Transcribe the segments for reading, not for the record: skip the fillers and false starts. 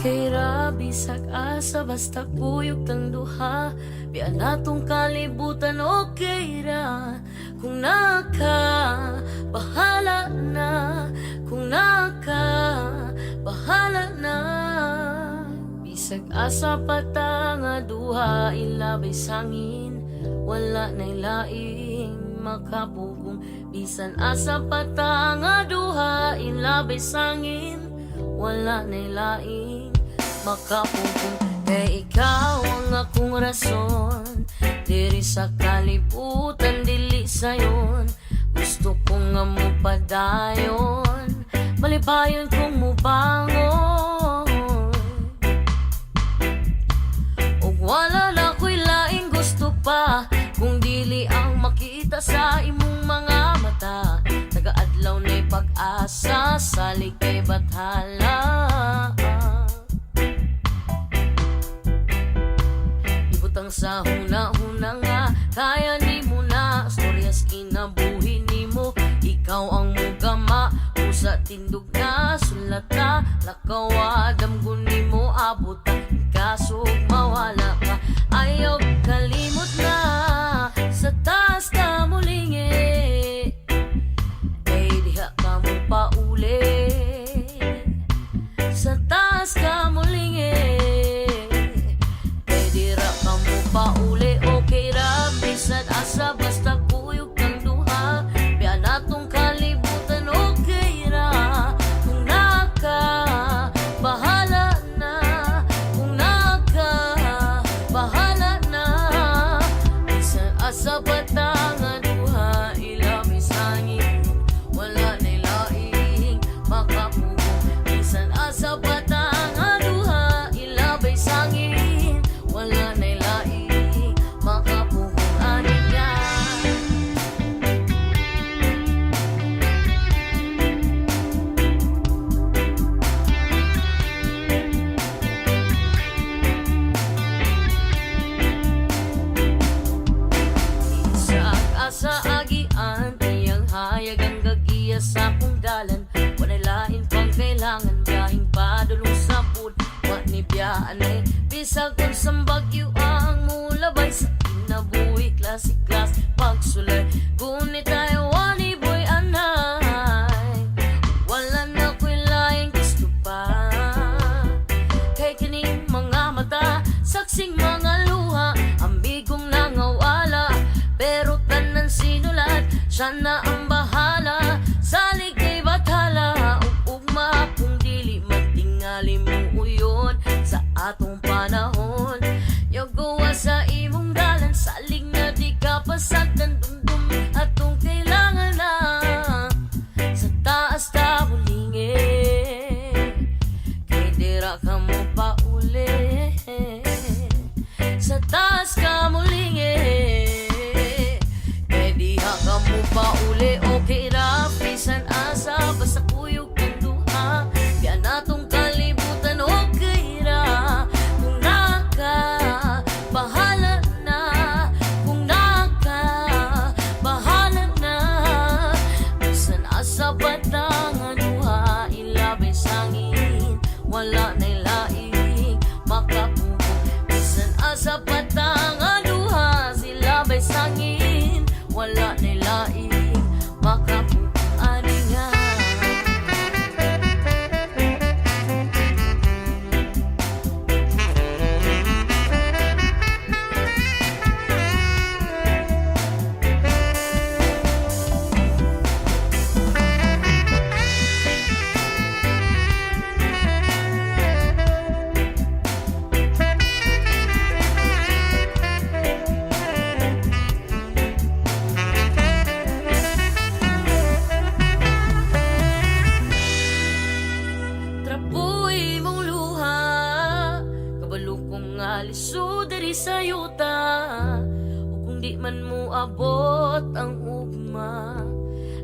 Okay ra bisag asa basta kuyog tang duha, biya natong kalibutan okay ra. Kung naka bahala na, kung naka bahala na. Bisag asa pata nga duha ilabay sangin, wala na'y laing makapugong. Bisan asa pata nga duha ilabay sangin, wala na'y laing makapugong. Kay ikaw ang akong rason, diri sa kalibutan dili sayon. Gusto ko nga mo padayon, malipayon kong mubangon. Og wala na ko'y laing gusto pa, kung dili ang makita sa imong mga mata. Taga-adlaw na'y pag-asa, salig kay bathala. Ibutang sa huna-huna nga, kaya ni mo na storyas kinabuhi ni mo. Ikaw ang mugama, usa tindog na sulat na lakaw, damgon ni mo abot kasog mawala ka. Ayaw kalimot na sa taas ka mulingi, kay diha ka mo pauli. Sa taas ka mulingi, kay dira ka mo pauli. Okay ra bisan asa basta kuyog kang duha, biya natong kalibutan okay ra. Kung naka bahala na, kung naka bahala na. Bisan asa bata nga duha ilabay sangin, wala na'y laing makapugong. Bisan asa bata nga duha ilabay sangin, wala na'y laing makapugong. Aniya sa agian, tiyang hayag ang gagiya sa kong dalan. Walay lain pang kailangan, biyahing padulong sa bud. Wa ni biyaan ay bisag kung sambagyo ang mulabay sa kinabuhi. Classic class pagsulay, gunit tayo wani boy anay. Wala na ko'y laing gusto pa, kay kining mga mata, saksing mga luha, ambigong nangawala. Pero tanan sinulat, siya na ang bahala. Salig kay bathala, ugma kung dili magtingali mo uyon. Sa atong panahon, yogawa sa imong dalan, salig na di ka pasagdan, dumdum atong kailangan na. Sa taas ta mulingi, kay dira ka mo pauli. Sa taas ka mulingi, kamu pauli. Okay ra bisan asa basta kuyog kang duha, biya natong kalibutan okay ra. Kung naka bahala na, kung naka bahala na. Bisan asa bata nga duha ilabay sangin, wala na'y laing makapugong. Bisan asa bata nga duha silabay sangin, wala na'y laing makapugong. Aniya trapuy mong luha, kabalo kong aliso diri sa yuta. O kung di man mo abot ang ugma,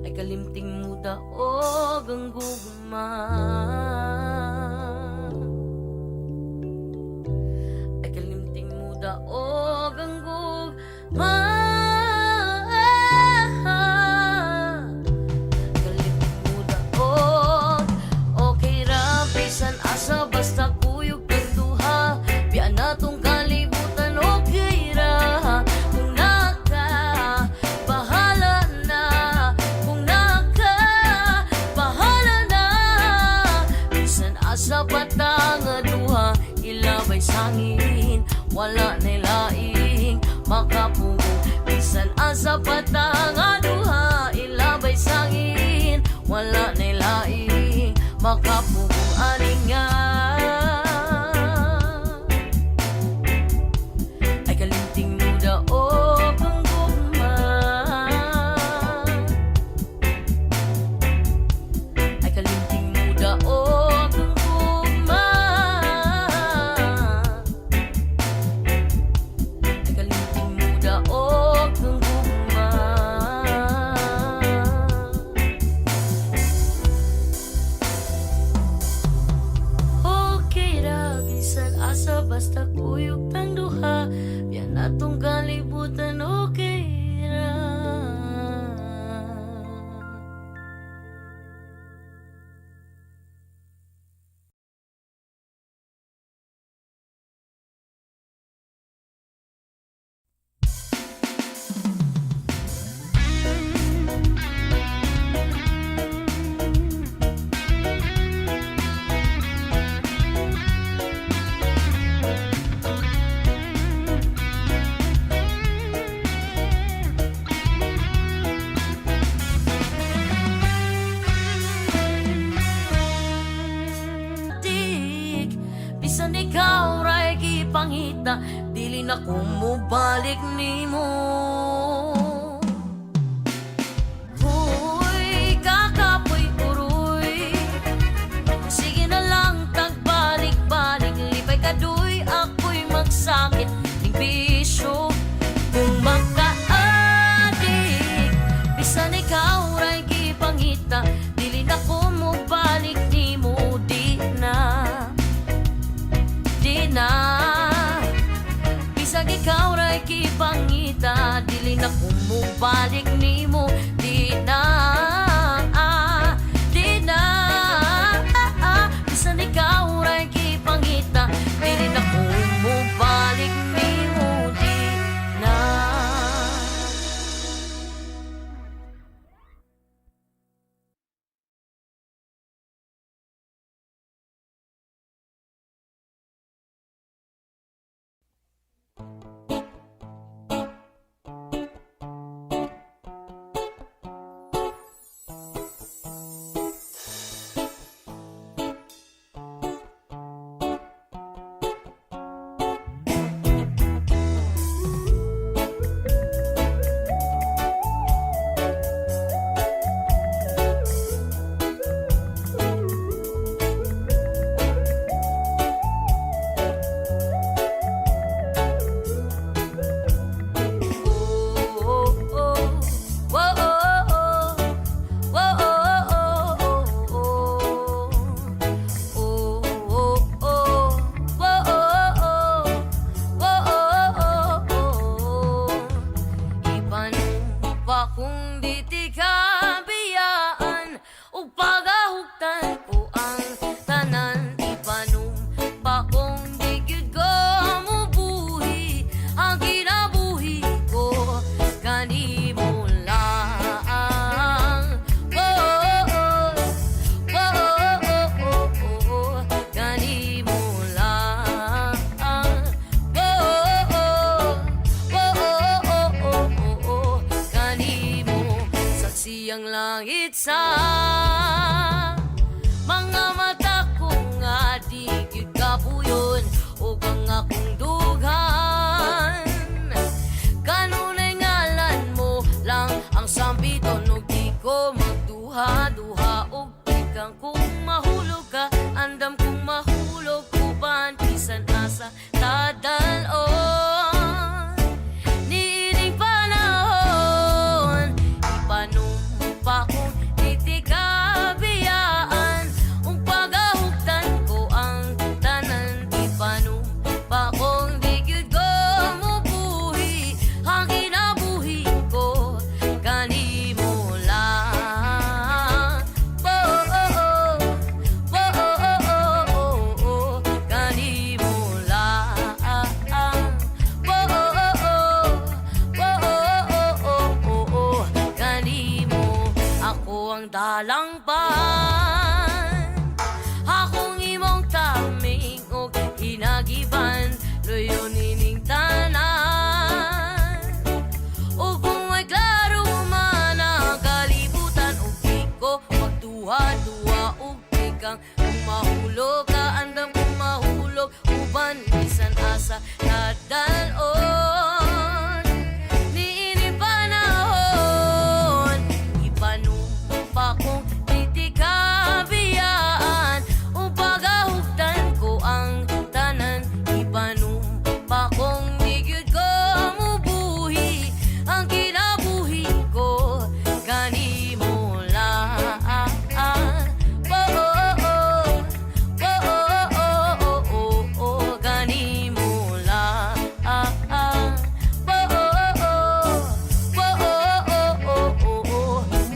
ay kalimting mo daog ang gugma. Ay kalimting mo daog ang gugma. Kalimting mo daog, okay ra bisan asa basta kuyog sangin, wala nilaing makapugong. Bisan asa patang aduha, ilabay sangin, wala nilaing makapugong aningan. Ay kalinting muda o kung gugma, ay kalinting muda o kung gugma, ay kalinting muda o kung gugma. Okay ra bisan asa basta kuyog tang duha, yan atong kalibutan okay ra. Dik, bisan ikaw ray gipangita, dili na ko mubalik nimo. Huy, kakapoy uroy, sige na lang tagbalik-balik, lipay kaduy ako'y magsakit ning bisyo. Kung makaadik, bisan ikaw ray gipangita, dili na ko mubalik nimo. Di na bisag ikaw ray kipangita, dili na ko mubalik nimo. Di na di na bisan ikaw ray kipangita, dili na ko mubalik nimo. Di na. Kung di ti kabiyaan o pagahuktan ko ang tanan, ipanum pa kung di gyud ko mubuhi ang kinabuhi ko kanimo lang. Kanimo lang. Siyang langit sa mga mata ko nga di gyud kapuyon o kang akong dughan. Kanunay ngalan mo lang ang sambiton ug di ko magduha-duha og ikang kung mahulog ka, andam kung mahulog uban bisan asa tadalon. Niining panahon ipanumpa kong di kabiyaan, ang pagahuktan ko ang tanan, ipanumpa kong di gyud ko mubuhi ang kinabuhi ko kanimo lang. Kanimo lang. kang kung mahulog ka andam kung mahulog uban bisan asa kadalon niini panahon ipanumpa kong titikabiyaan upagahugtan ko ang tanan ipanumpa kong nigyud ko mubuhi ang kinabuhi ko kanimo lang kanimo lang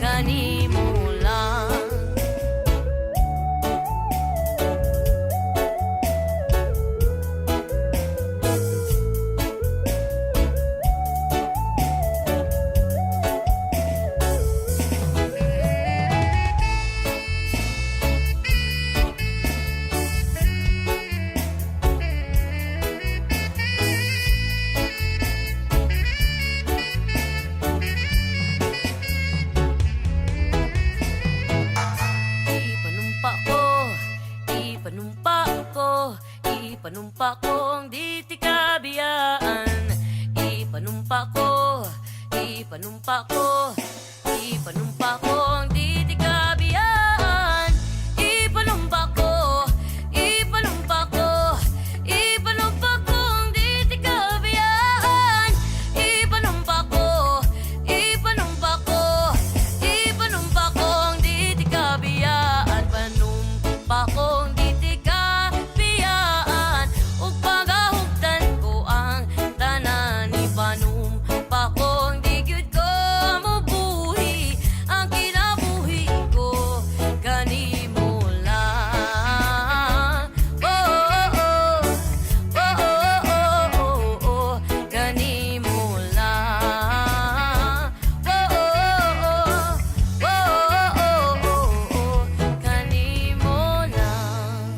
kanimo lang. Ipanumpa ko ang di tikabiyaan. Ipanumpa ko ang di tikabiyaan. Ipanumpa ko ang di tikabiyaan. Ipanumpa ko ang di tikabiyaan. Panumpa ko ang di tikabiyaan. Ug pagahugtan ko ang tanan ipanumpa ko ang di gyud ko mabuhi ang kinabuhi ko kanimo lang. Kanimo lang. Kanimo lang.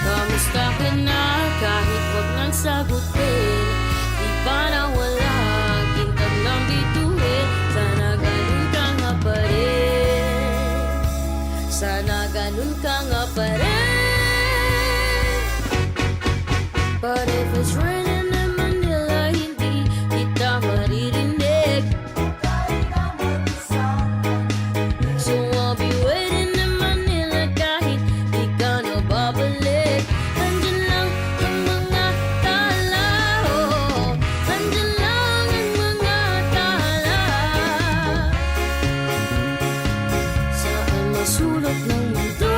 Kamusta ka na kahit wag nang sagutin? Di ba na wala kintang lang bituin? Sana ganun ka nga pa rin. Sana ganun ka nga pa rin. But if it's raining in Manila, hindi kita maririnig. So I'll be waiting in Manila kahit di ka na babalik. Nandyan lang ang mga tala, oh. Nandyan lang ang mga tala. Saan masulot ng mundo?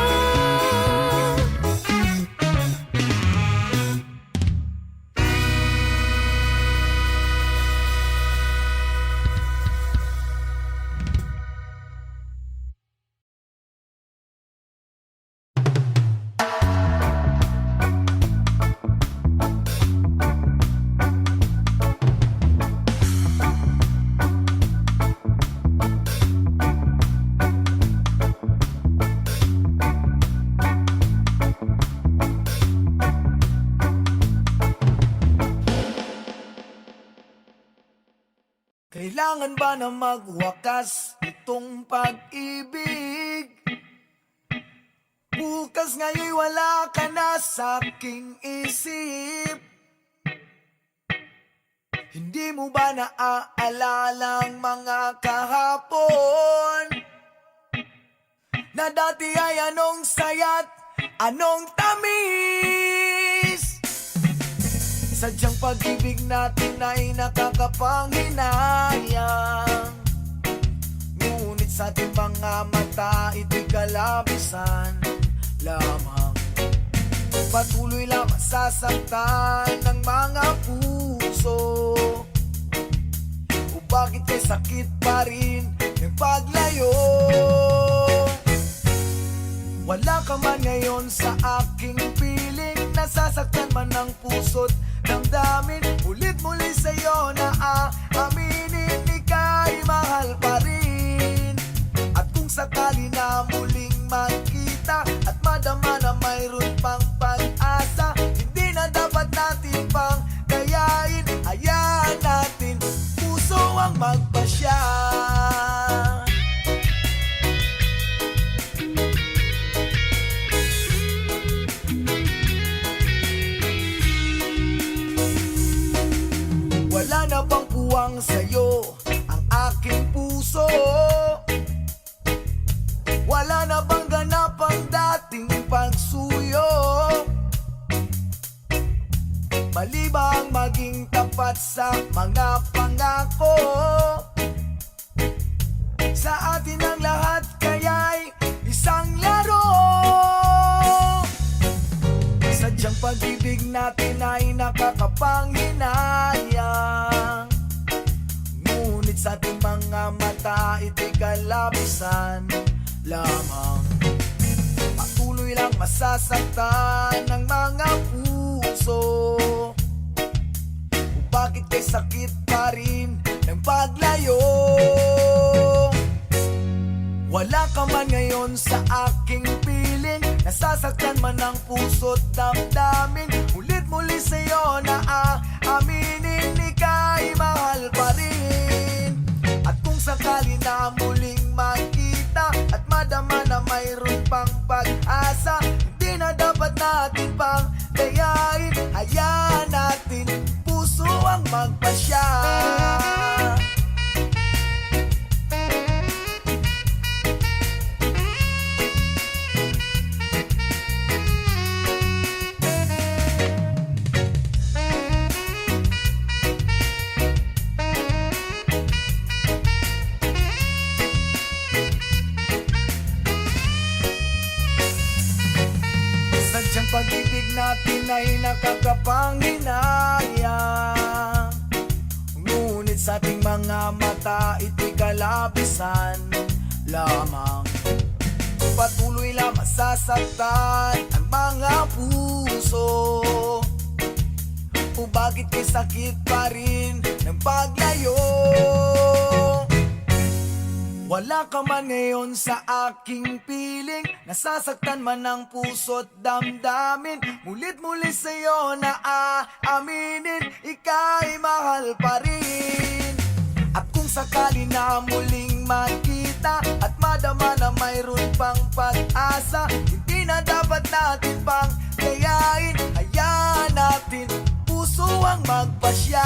Kailangan ba na magwakas itong pag-ibig? Bukas nga'y wala ka na sa aking isip. Hindi mo ba naaalala ang mga kahapon? Na dati ay anong saya't anong tamis. Sadyang pag-ibig natin ay nakakapanghinayang. sa ating mga mata, ito'y kalabisan lamang. Patuloy lang masasaktan ng mga puso. O bakit kay sakit pa rin ng paglayo? Wala ka man ngayon sa aking piling, nasasaktan man ng puso't damdamin. Ulit muli sa'yo na aaminin, ika'y mahal pa rin. At kung sakali na muling magkita at madama na mayroon pang pag-asa, hindi na dapat natin pang gayain. Hayaan natin puso ang magpasya. Wala na bang puwang sa'yo ang aking puso? Wala na bang ganap ang dating pagsuyo? Mali ba ang maging tapat sa mga pangako? Sa atin ang lahat kaya'y isang laro. Sadyang pag-ibig natin ay nakakapanghinayang, ngunit sa ating mga mata, ito'y kalabisan lamang. Patuloy lang masasaktan ng mga puso. O bakit kay sakit pa rin ng paglayo? Wala ka man ngayon sa aking piling, nasasaktan man ng puso't damdamin. Ulit muli sa'yo na aaminin, ika'y mahal pa rin. At kung sakali na muling makita at madama na mayroon pang pag-asa, hindi na dapat natin pang gayain. Hayaan natin puso ang magpasya. Sadyang pag-ibig natin ay nakakapanghinayang, ngunit sa ating mga mata, ito'y kalabisan lamang. Patuloy lang masasaktan ang mga puso. O bakit kay sakit pa rin ng paglayo? Wala ka man ngayon sa aking piling, nasasaktan man ng puso't damdamin. Mulit muli sa'yo na aaminin, ika'y mahal pa rin. At kung sakali na muling magkita at madama na mayroon pang pag-asa, hindi na dapat natin pang gayain. Hayaan natin puso ang magpasya.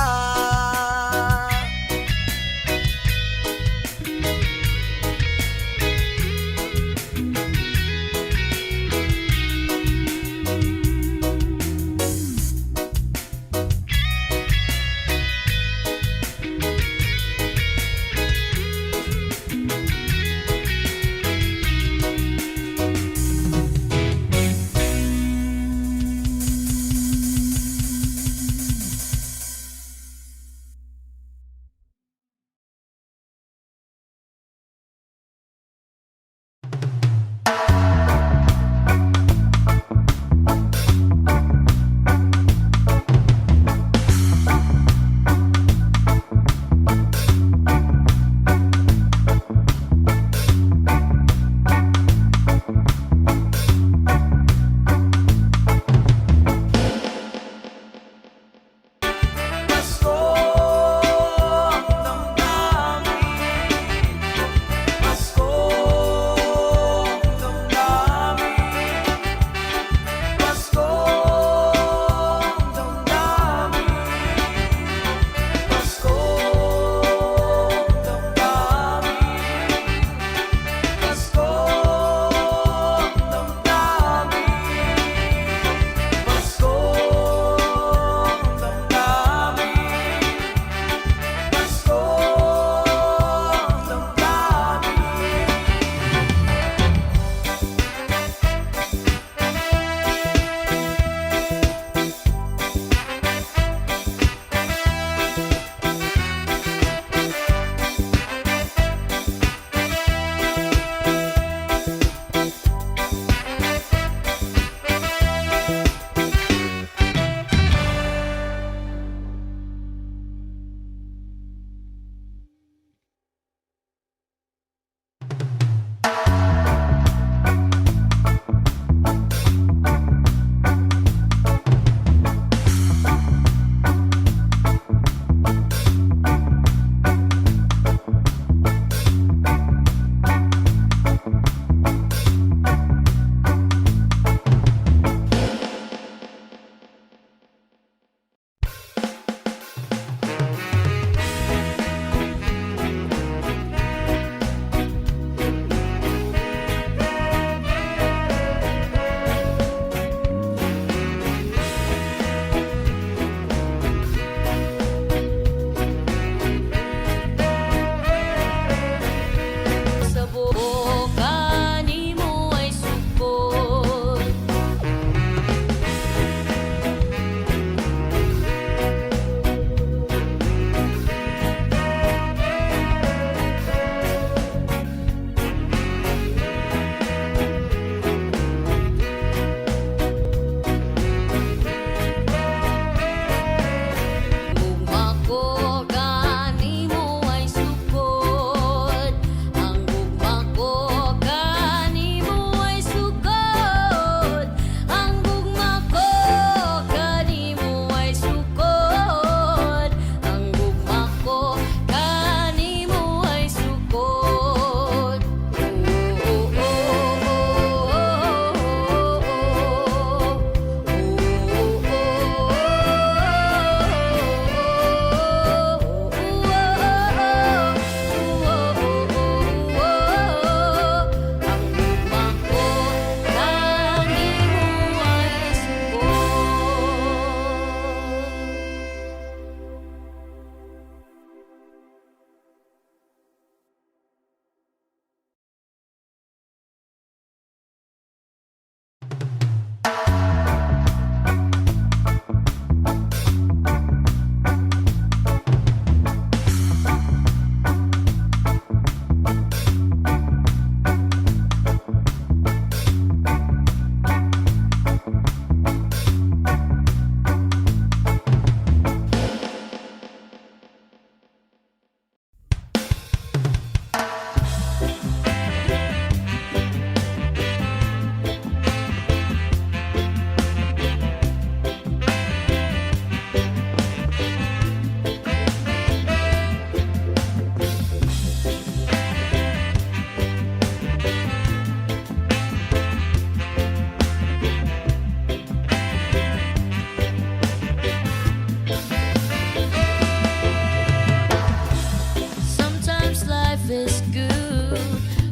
is good,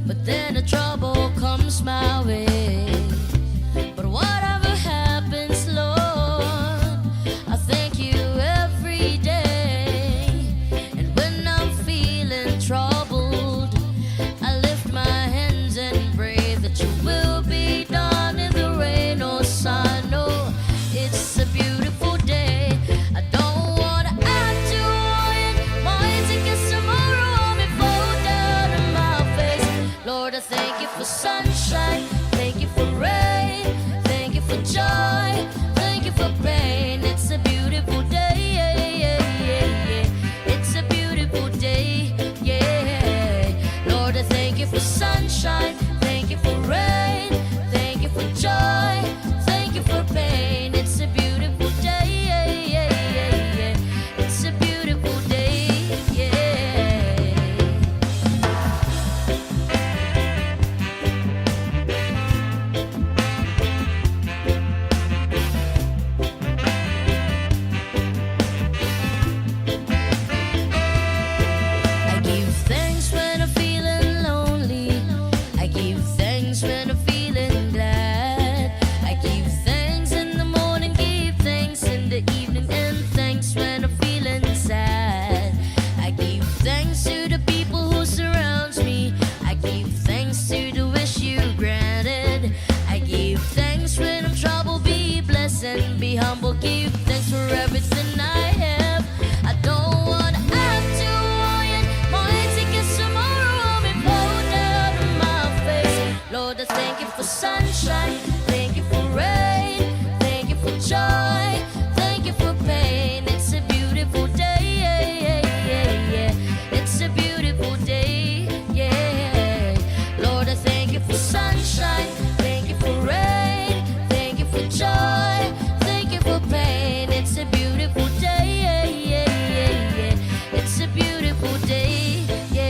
but then the trouble comes my way. But whatever happens, Lord, I thank you every day. And when I'm feeling troubled, I lift my hands and pray that you will be done in the rain or sun. Oh, it's a beautiful day. I don't wanna act too worried. My hands against tomorrow on me fall down on my face. Lord, I thank you for sunshine. Thank you for rain. Thank you for joy. Thank you for pain. It's a beautiful day. It's a beautiful day. Yeah. Lord, I thank you for sunshine. Thank you for rain. Thank you for joy. Thank you for pain. It's a beautiful day. It's a beautiful day. Yeah. I give thanks when I'm feeling lonely. I give thanks when I'm feeling glad. I give thanks in the morning, give thanks in the evening, and thanks when I'm feeling sad. I give thanks to the people who surrounds me. I give thanks to the wish you granted. I give thanks when I'm troubled, be blessed and be humble. Give thanks for everything I have. I don't wanna act too worried. My hands against tomorrow on me fall down on my face. Lord, I thank you for sunshine. Thank you for rain. Thank you for joy. Thank you for pain. It's a beautiful day. It's a beautiful day. Yeah. Lord, I thank you for sunshine. Thank you for rain. Thank you for joy. Thank you for pain. It's a beautiful day. It's a beautiful day. Yeah.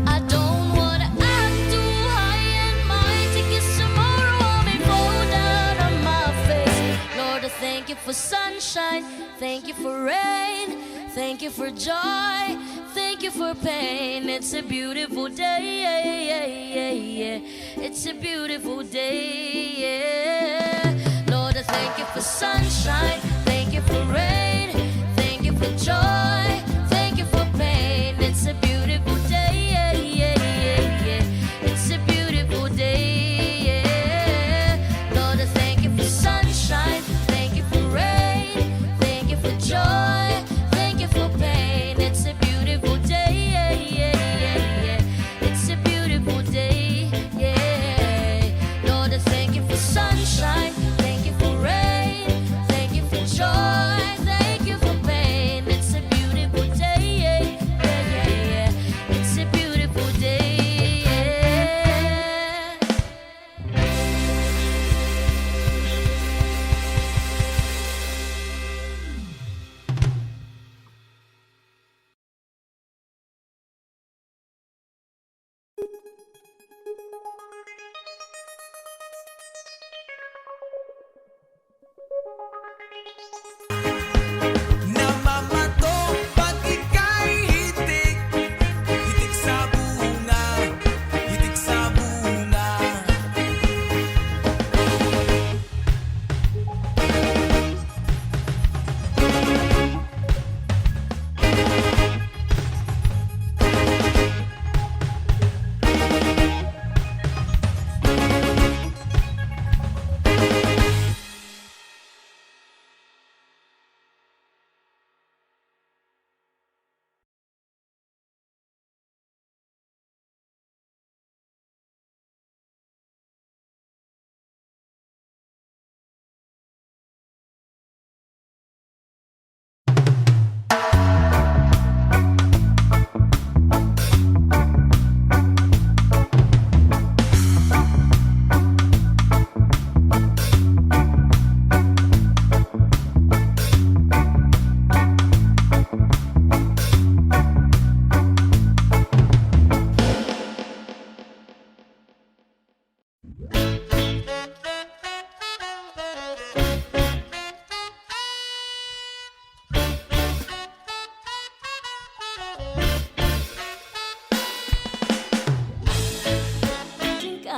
I don't wanna act too high and mighty, 'cause tomorrow I may fall down on my face. Lord, I thank you for sunshine. Thank you for rain. Thank you for joy. Thank you for pain. It's a beautiful day. It's a beautiful day. Lord, I thank you for sunshine. Thank you for rain. Thank you for joy. Thank you for pain. It's a beautiful day. It's a beautiful day. Lord, I thank you for sunshine. Thank you for rain. Thank you for joy. Thank you for pain. It's a beautiful day. It's a beautiful day. Yeah. Lord, I thank you for sunshine. Thank you for rain. Thank you for joy. Thank you for pain. It's a beautiful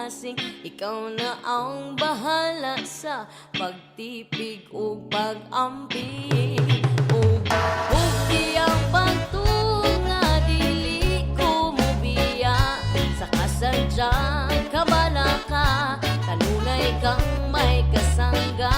lasing. Ikaw na ang bahala sa pagtipig o pag-amping. Ug di ang pagtunga dili ko mubiya sa kasadyang kabala ka, kanunay kang may kasangga.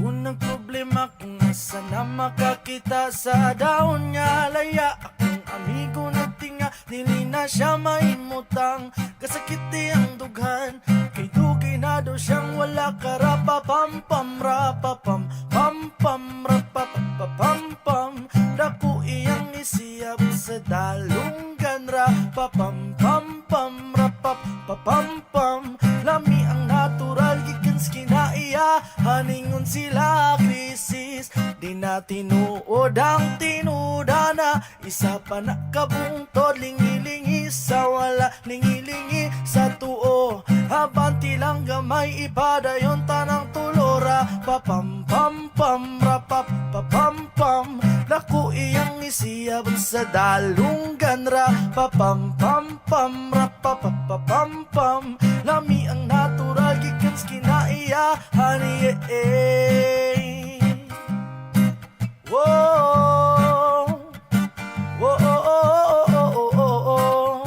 Unang problema kung asa na makakita sa daon nga laya. Akong amigo nagtinga, dili na siya maimutang. Kasakiti ang dughan, kay dugay na daw siyang wala ka. Rapapam pam rapapam pam pam rapapapam pam. Daku iyang isiyap sa dalunggan. Rapapam pam pam rapapapam pam. Lami ang natural gikens kinaiya, haningon sila krisis. Di na tinuod ang tinudana, isa pa nakabungtod. Lingi-lingi sa wala, lingi-lingi sa tuo. Habanti lang gamay, ipadayon tanang tulora. Papam pam pam rapap papam pam. Naku iyang isiyab sa dalunggan. Papam pam pam rapap papam pam. Lami ang natural gikens kinaiya, honey Whoa, whoa, oh, oh, oh, oh, oh, oh.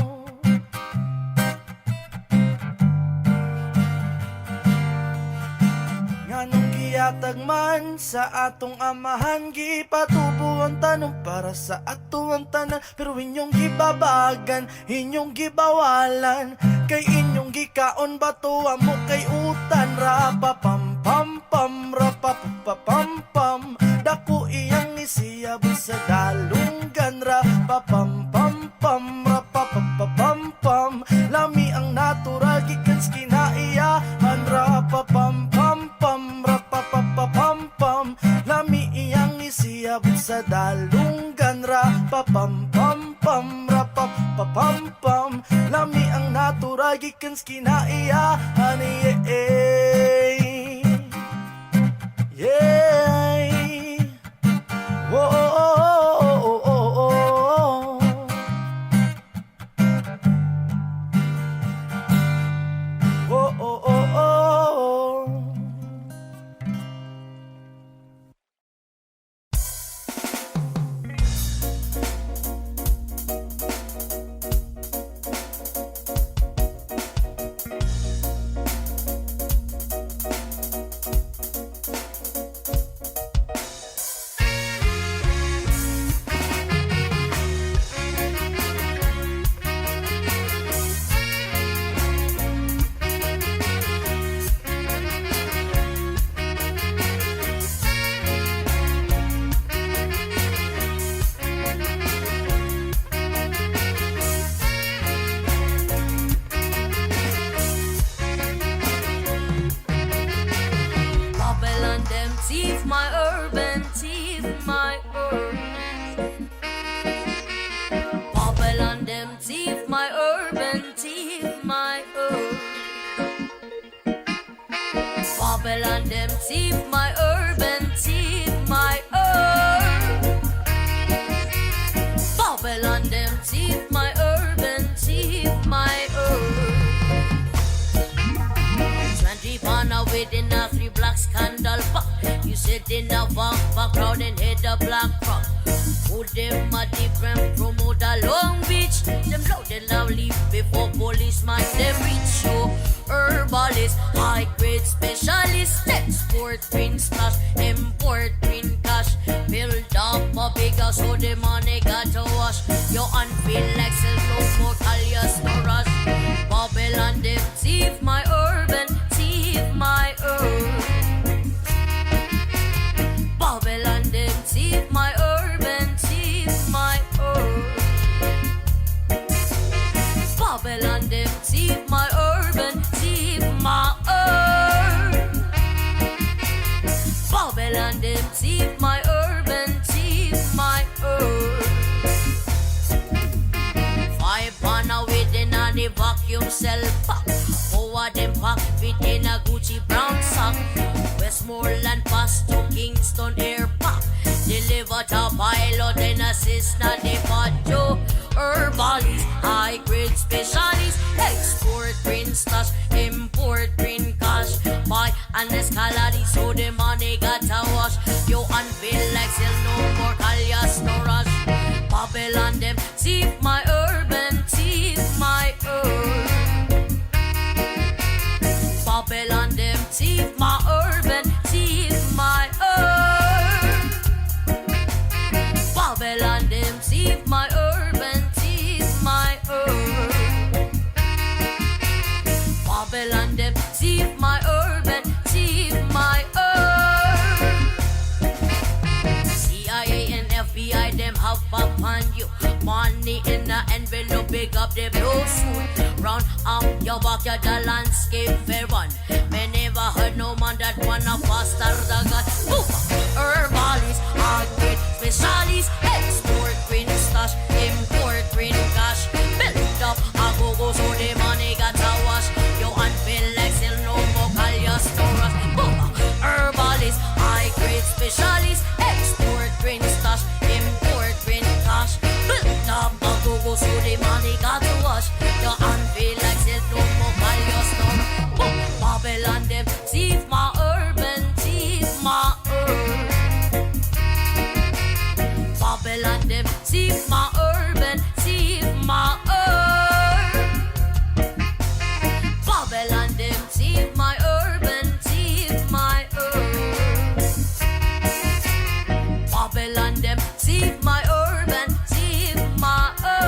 Nganong giyatag man sa atong amahan, gipatubo ang tanong para sa ato ang tanan. Pero inyong gibabagan, inyong gibawalan, kay inyong gikaon bato mo kay utan. Rapapam pam pam rapapapam pam. Daku iyang isiyab sa dalunggan. Rapapam pam pam rapapapam pam. Lami ang natural gikens kinaiyahan. Rapapam pam pam rapapapam pam. Lami iyang isiyab sa dalunggan. Rapapam pam pam rapapapam pam. Lami ang natural gikens kinaiyahan. Yeah. Whoa, oh, oh, oh, oh, oh. Oh, oh, oh, oh. Babylon them thief my urban a funk background and head a black rock. Who them a different promote a Long Beach? Them loud and now leave before policeman them reach you. Herbalist, high grade specialist, export green stash, import green cash. Build up a big house so the money got to wash. You unfeel like sell no more alias no rush. Babylon them thief my urban, thief my urban. Babylon them thief my urban, thief my urban. Babylon them thief my urban, thief my urban. Babylon them thief my urban, thief my urban. 5 pound within a the vacuum cell pack. 4 of them pack within a Gucci brown sack. Westmoreland pass to Kingston Air Park. Deliver to pilot and assist na the pacho. Herbalist, high grade specialist, export green stash, import green cash. Buy and escalade so the money got to wash. You unveil like sell no more alias no rush. Babylon them thief my urban, thief my urban. Babylon them thief my urban, thief my urban. Babylon them thief my urban, thief my urban. Babylon them thief my urban, thief my urban. CIA and FBI them have up on you. Money in the envelope, big up the blue suit. Round up your backyard, the landscape fair one. Me never heard no man that wanna faster the God. Herbalist, hard grade specialist, export green stash, import green cash. Build up a go-go so the money got to wash. You unfeel like sell no more alias no rush. Herbalist, high grade specialist, export green stash, import green cash. Build up a go-go so the money got to wash. You unfeel like sell no more alias no rush. Babylon them thief my urban, thief my urban. Babylon them thief my urban, thief my urban. Babylon them thief my urban, thief my urban. Babylon them thief my urban, thief my urban.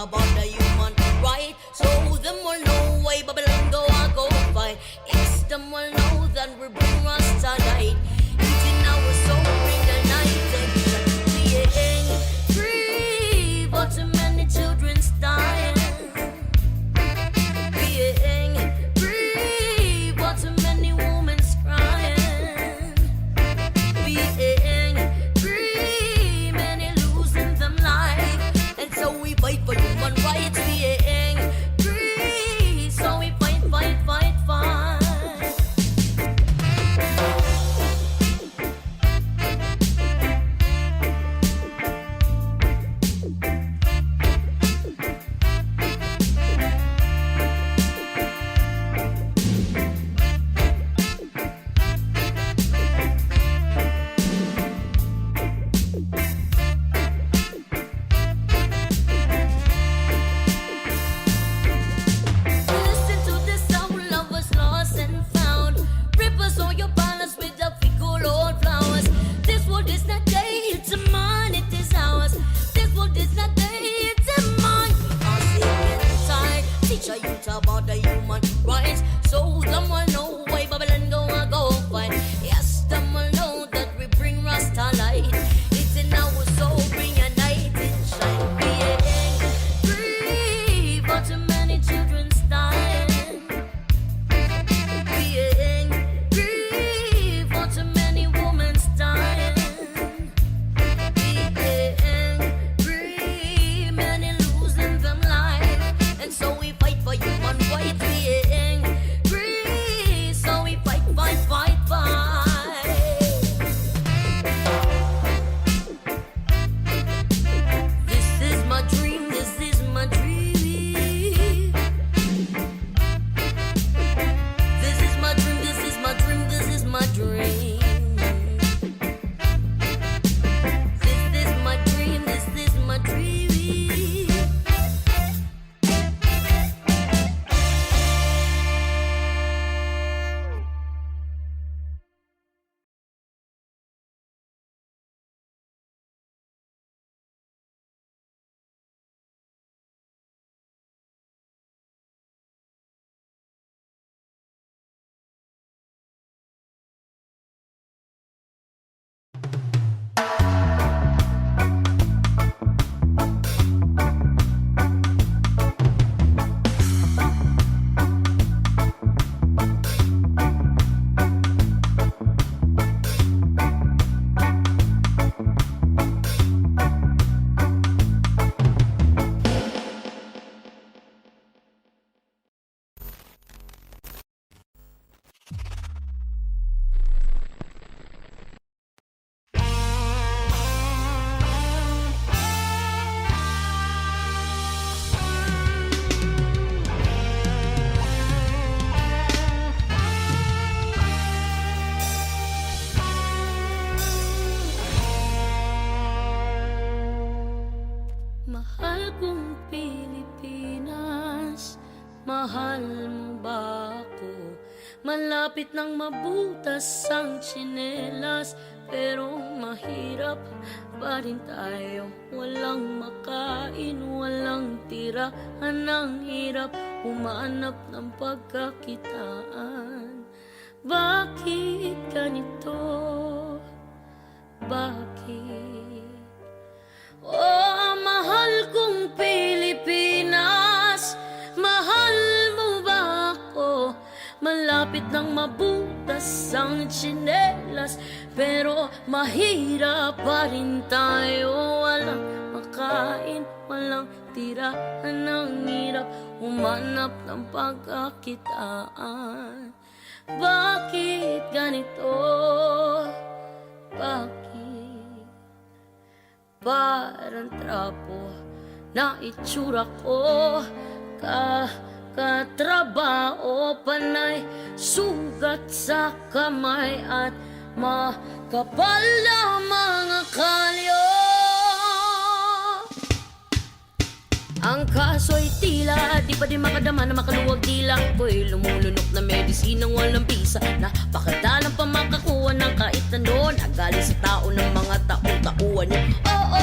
about the human right. So them will know why Babylon go and go fight. It's them will know that we bring Rasta light. It's in our soul, bring the night and being free, but too many children's dying. Being free, but too many women's crying. Being free, many losing them life, and so we fight for human rights. Being free, so we fight, fight, fight, fight. Listen to the sound of us lost and found. Rivers all your balance with the fickle old flowers. This world is not day, it's a mine, it is ours. This world is not day, it's a mine. Are sick inside, teach a youth about the human rights. So them will know why Babylon go and go fight. Yes, them will know that we bring Rasta light. It's in our soul, bring a night and shine. Being free, but too many children's dying. Being free, but too many women's dying. Being free, many losing them life, and so we fight for human rights. Being free, so we fight, fight, fight, fight. This is my dream, this is my dream. This is my dream, this is my dream, this is my dream. This is my dream, this is my dream. Mahal kong Pilipinas, mahal mo ba ako? Malapit nang mabutas ang tsinelas, pero mahirap pa rin tayo. Walang makain, walang tirahan, ang hirap humanap ng pagkakitaan. Bakit ganito? Bakit? Oh, mahal kong Pilipinas, mahal mo ba ako? Malapit nang mabutas ang tsinelas, pero mahirap pa rin tayo. Walang makain, walang tirahan, ang hirap humanap ng pagkakitaan. Bakit ganito? Bakit? Parang trapo na itsura ko, katrabaho, panay sugat sa kamay at makapal na mga kalyo. Ang kaso'y tila di pa din makadama na makaluwag dila ko'y lumulunok na medisinang walang bisa. Napakadalang pa makakuha ng kahit ano, nagaling sa tao ng mga taong-tauan niya. Oo,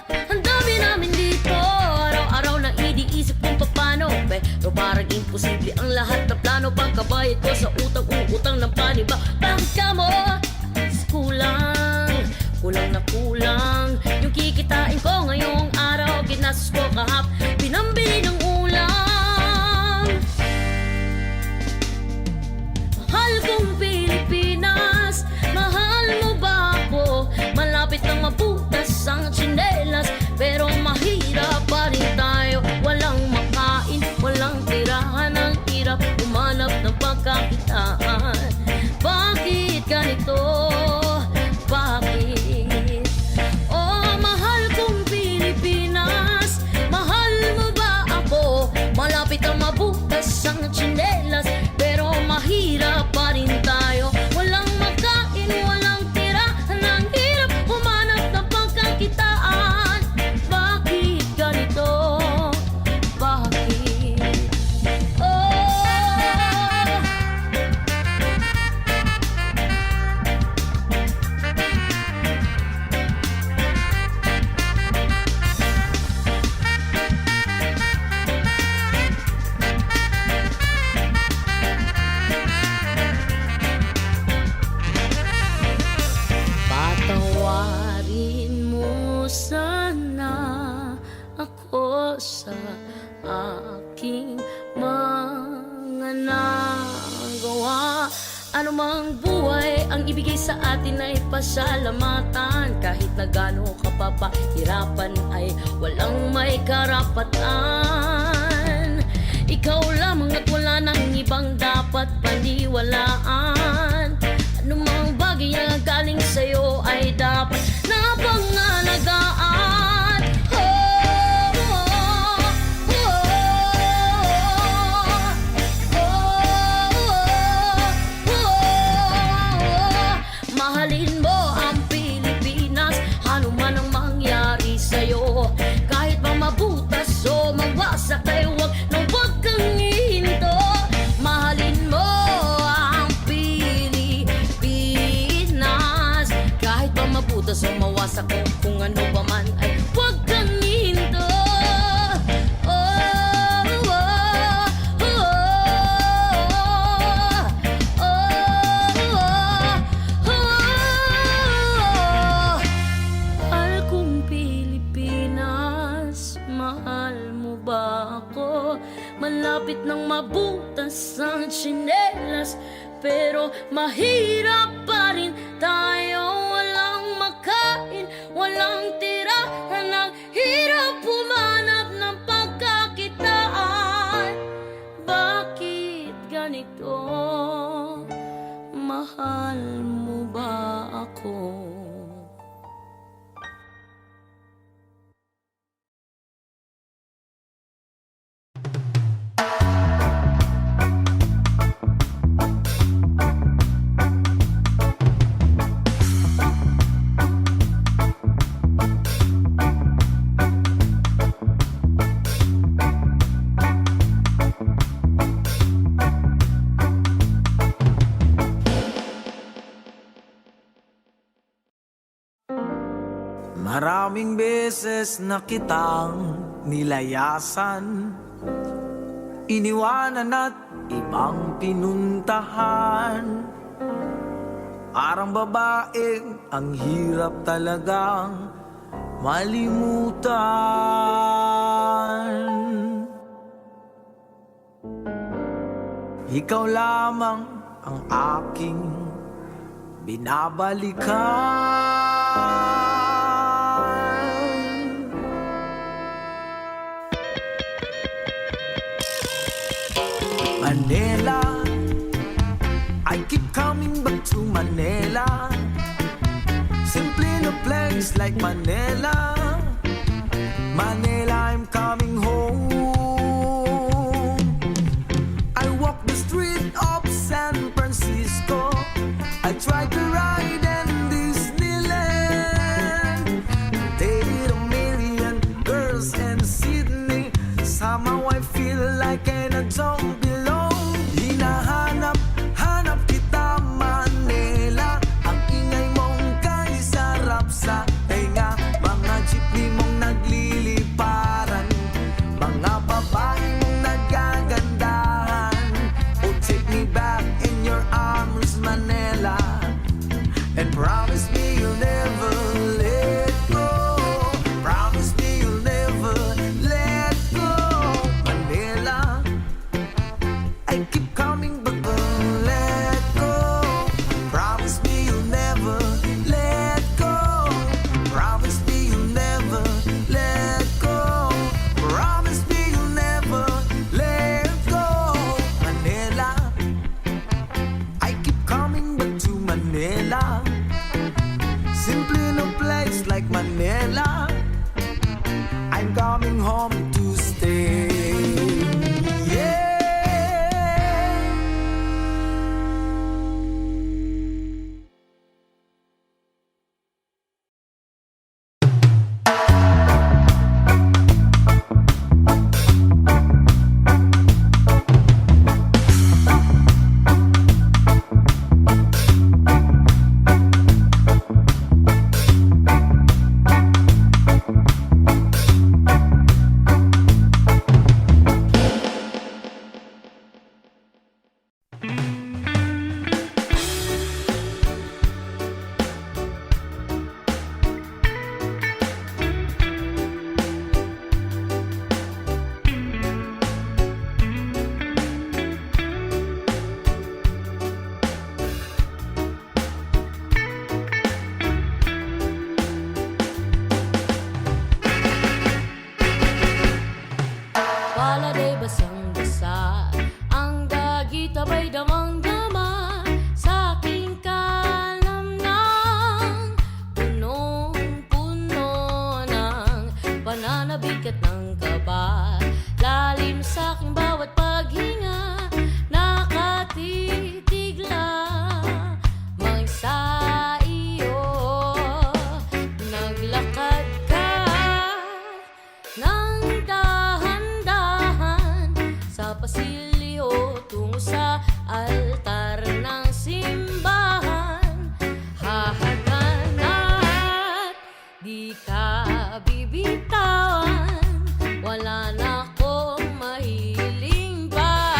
ang dami namin dito, araw-araw na Pero parang imposible ang lahat na plano. Pagkabayad ko sa utang ng paniba. Bakit ka mo? Kulang, kulang na kulang yung kikitain ko ngayong araw. Ginastos ko kahap, pinambili ng ulam. Mahal kong Pilipinas, mahal mo ba ako? Malapit nang mabutas ang tsinelas, pero mahirap pa rin tayo. Walang makain, walang tirahan, ang hirap umanap ng pagkakitaan. Bakit ganito? Bakit? Oh, mahal kong Pilipinas, mahal mo ba ako? Malapit ang mabutas ang tsinelas, pero mahirap pa rin tayo. Walang makain, walang tirahan, ang hirap humanap ng pagkakitaan. Bakit ganito? Bakit? Oh, patawarin mo sana ako sa aking mga nagawa. Ano mang buhay ang ibigay sa atin ay pasalamatan. Kahit na gaano ka papahirapan ay walang may karapatan. Ikaw lamang at wala nang ibang dapat paniwalaan. Anumang bagay na galing sa'yo ay dapat na pangalagaan. Oh, oh, oh, oh. Mahalin mo ang Pilipinas, ano man ang mangyari sa'yo. Kahit pa mabutas o mawasak ay huwag kang hihinto. Mahalin mo ang Pilipinas, kahit pa mabutas o mawasak o kung ano pa man ay huwag kang hihinto. Oh, oh, oh, oh, oh, oh. Mahal kong Pilipinas, mahal mo ba ako? Malapit nang mabutas ang tsinelas, pero mahirap pa rin tayo. Walang makain, walang tirahan, ang hirap humanap ng pagkakitaan. Bakit ganito? Mahal mo ba ako? Maraming beses na kitang nilayasan, iniwanan at ibang pinuntahan. Parang babaeng ang hirap talagang malimutan. Ikaw lamang ang aking binabalikan. Manila, I keep coming back to Manila. Simply no place like Manila. Manila, I'm coming home. I walk the street of San Francisco. I try to ride in Disneyland. Dated a million girls in Sydney. Somehow I feel like I don't belong. Hinahanap kita Manila. Ang ingay mong kay sarap sa tenga. Mga jeepney mong nagliliparan, mga babae mong Paladay basang-basa, ang dagit abay damang-dama sa aking kalamnang. Punong-puno ng pananabik at ng kaba, lalim sa aking bawat paghinga, nakatitigla mang sa iyo. Naglakad ka ng dahan-dahan sa pasilyo tungo sa altar ng simbahan. Hahagan at di ka bibitawan, wala na akong mahiling pa.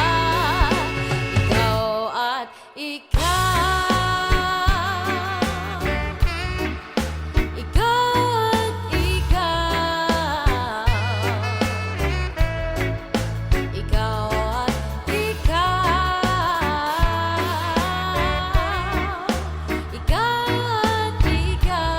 Ikaw at ikaw, ikaw at ikaw, ikaw at ikaw, ikaw at ikaw.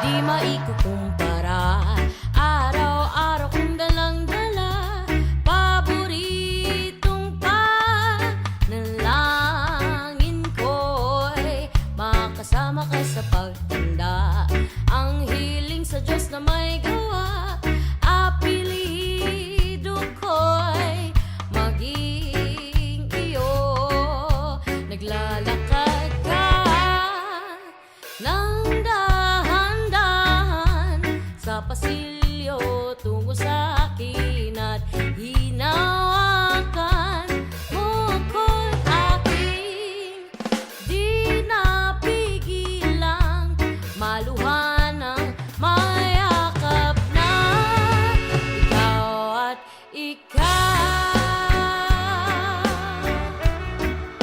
Di maikukumpara, araw-araw kong dalang-dala, paboritong panalangin ko'y makasama ka sa pagtanda. Ang hiling sa Diyos na may gawa, apelido ko'y maging iyo. Naglalakad ka ng dahan-dahan sa pasilyo tungo sa akin at